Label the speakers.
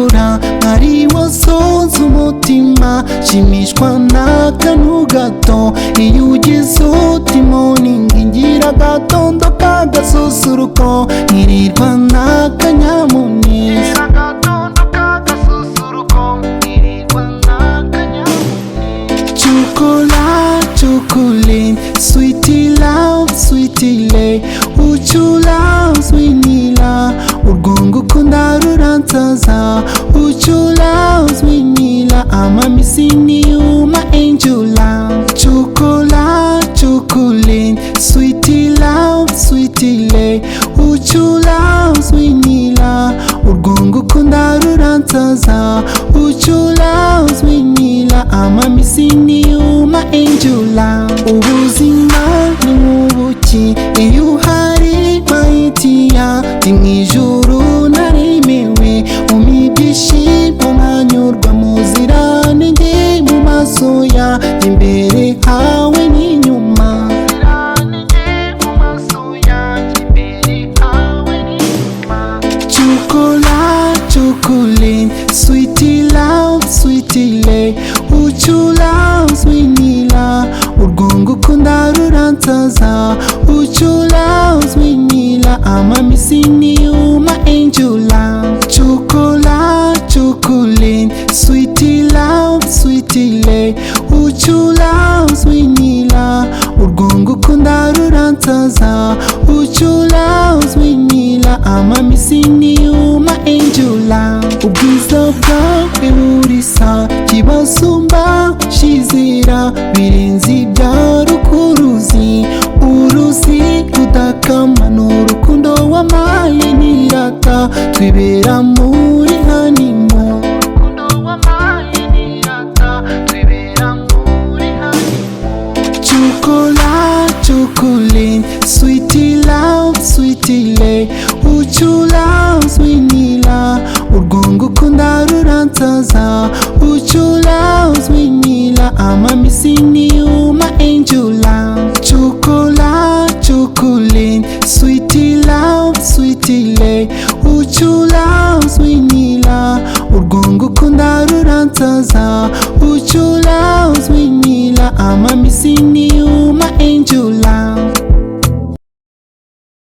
Speaker 1: kundora nkari wasoza umutima shimishwa n'akantu gato iyo ugeze uti morning ngira agatondo k'agasusuruko nkirirwa n'akanyamuneza chocolate, sweetie love, sweetie lay. Uchu love, sweetnila. Urgongo kunda rurantaza. Uchu love, sweetnila. I'm missing you, my angel love. Chocolate, sweetie love, sweetie lay. Uchu love, sweetnila. Urgongo kunda rurantaza. Uchu love, sweetnila. I'm missing you, my angel love. Ubuzima ni mubuki iyo uhari mahitiya ndi mwijuru naremewe umwibyishimo nkanyurwa muziranenge mu maso ya imbere hawe n'inyuma chocolate, sweetie love, sweetie lay. Uchu love, sweetnila. Urgongo kunda rurantaza. Uchu love, sweetnila. I'm missing you, my angel love. Chocolate, sweetie love, sweetie lay. Uchu love, sweetnila. Urgongo kunda rurantaza. Uchu love, sweetnila. I'm missing you, my angel love. Ubwiza bwawe burisa kibasumba shizira birenze ibya rukuruzi uruzi rudakama n'urukundo wamaye nirata twibera muri hanimo chocolate, sweetie love, sweetie lay. Uchu love, sweetnila. Urgongo kunda rurantaza. Uchu love, sweetnila. I'm missing you.